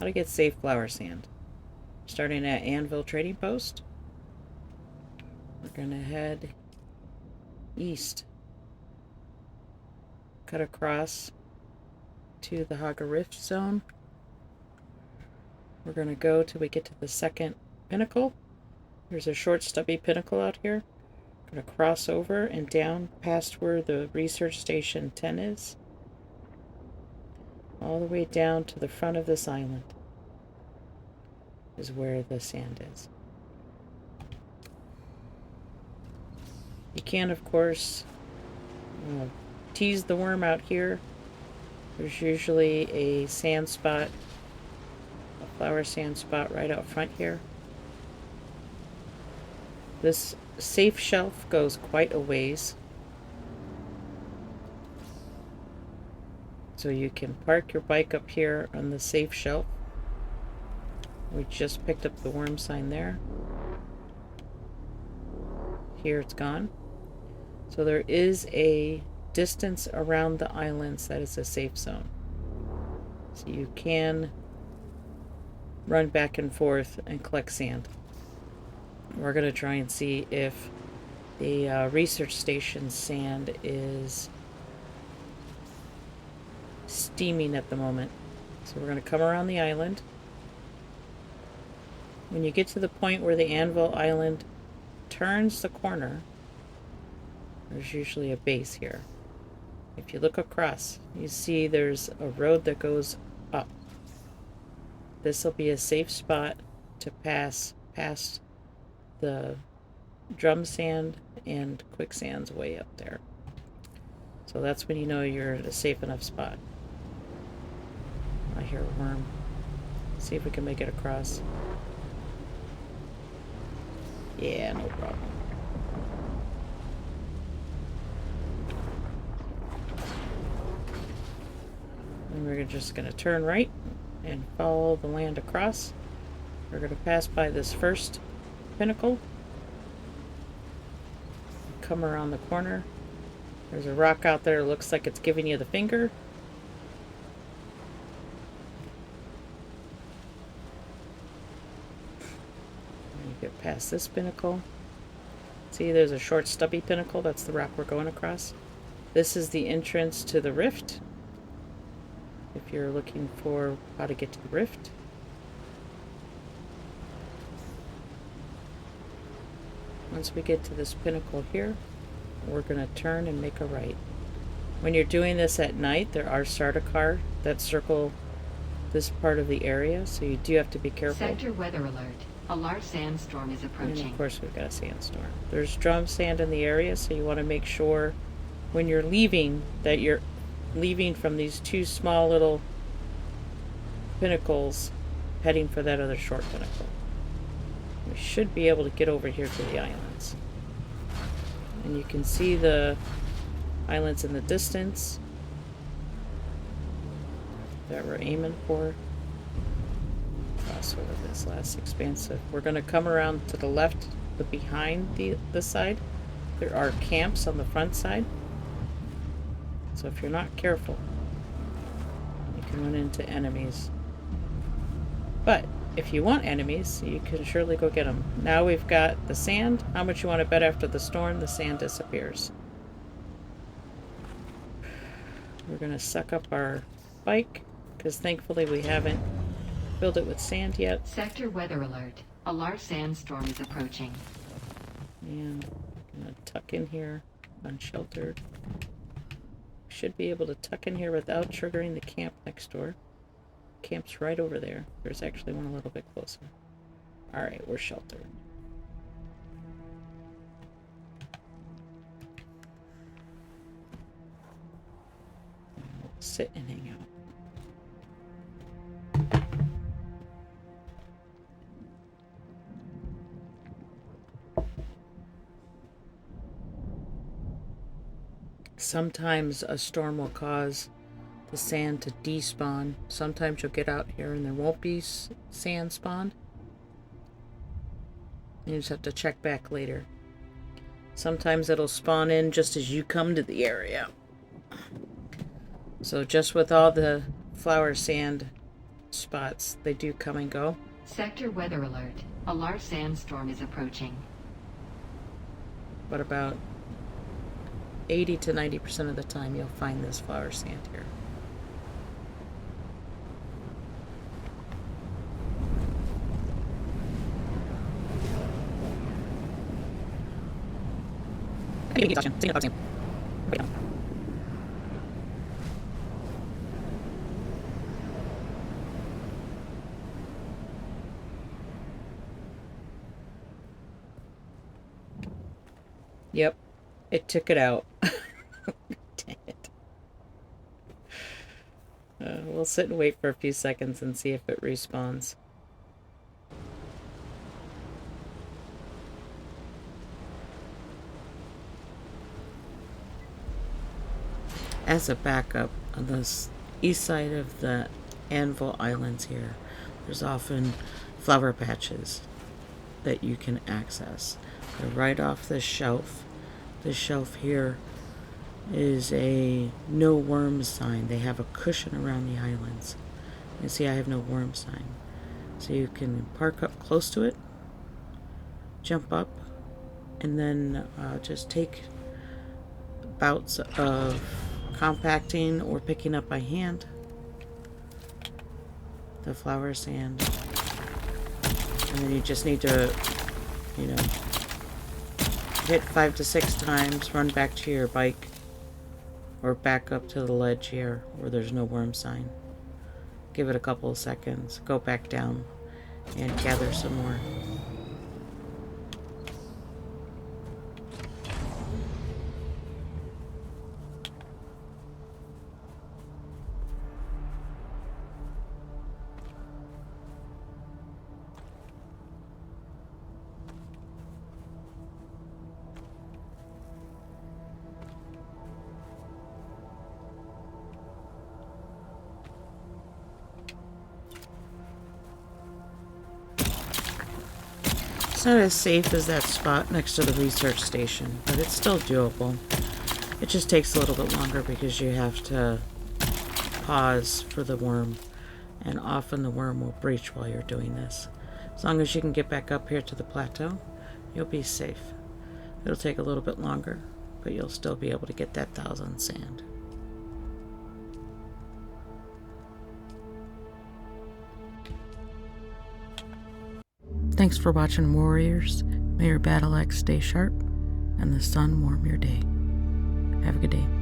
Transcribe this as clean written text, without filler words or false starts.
to get safe flower sand. Starting at Anvil Trading Post. We're going to head east. Cut across to the Haga Rift zone. We're going to go till we get to the second pinnacle. There's a short stubby pinnacle out here. I'm going to cross over and down past where the research station 10 is. All the way down to the front of this island is where the sand is. You can, of course, tease the worm out here. There's usually a sand spot, a flower sand spot right out front here. This safe shelf goes quite a ways. So you can park your bike up here on the safe shelf. We just picked up the worm sign there. Here it's gone. So there is a distance around the islands that is a safe zone. So you can run back and forth and collect sand. We're going to try and see if the research station sand is steaming at the moment. So we're going to come around the island. When you get to the point where the Anvil Island turns the corner, there's usually a base here. If you look across, you see there's a road that goes up. This will be a safe spot to pass past the drum sand and quicksand's way up there. So that's when you know you're at a safe enough spot. I hear a worm. See if we can make it across. Yeah, no problem. And we're just going to turn right and follow the land across. We're going to pass by this first pinnacle. Come around the corner. There's a rock out there. It looks like it's giving you the finger. And you get past this pinnacle. See, there's a short stubby pinnacle. That's the rock we're going across. This is the entrance to the rift. If you're looking for how to get to the rift. Once we get to this pinnacle here, we're going to turn and make a right. When you're doing this at night, there are Sardaukar that circle this part of the area, so you do have to be careful. Sector weather alert. A large sandstorm is approaching. And of course we've got a sandstorm. There's drum sand in the area, so you want to make sure when you're leaving that you're leaving from these two small little pinnacles heading for that other short pinnacle. We should be able to get over here to the islands. And you can see the islands in the distance that we're aiming for. Cross over this last expansive. We're going to come around to the left, but behind the side. There are camps on the front side. So if you're not careful, you can run into enemies. But if you want enemies, you can surely go get them. Now we've got the sand. How much you want to bet after the storm the sand disappears? We're going to suck up our bike, because thankfully we haven't filled it with sand yet. Sector weather alert. A large sandstorm is approaching. And I'm going to tuck in here, unsheltered. Should be able to tuck in here without triggering the camp next door. Camp's right over there. There's actually one a little bit closer. Alright, we're sheltered. We'll sit and hang out. Sometimes a storm will cause the sand to despawn. Sometimes you'll get out here and there won't be sand spawned. You just have to check back later. Sometimes it'll spawn in just as you come to the area. So just with all the flower sand spots. They do come and go. Sector weather alert. A large sandstorm is approaching. But about 80 to 90% of the time you'll find this flower sand here. Yep, it took it out. Dang it. We'll sit and wait for a few seconds and see if it respawns. As a backup, on the east side of the Anvil Islands here, there's often flower patches that you can access. They're right off this shelf. This shelf here is a no worm sign. They have a cushion around the islands. You see I have no worm sign. So you can park up close to it, jump up, and then just take bouts of compacting or picking up by hand the flower sand. And then you just need to, you know, hit 5 to 6 times, run back to your bike, or back up to the ledge here where there's no worm sign. Give it a couple of seconds, go back down, and gather some more. It's not as safe as that spot next to the research station, but it's still doable. It just takes a little bit longer because you have to pause for the worm, and often the worm will breach while you're doing this. As long as you can get back up here to the plateau, you'll be safe. It'll take a little bit longer, but you'll still be able to get that 1,000 sand. Thanks for watching, warriors. May your battle axe stay sharp and the sun warm your day. Have a good day.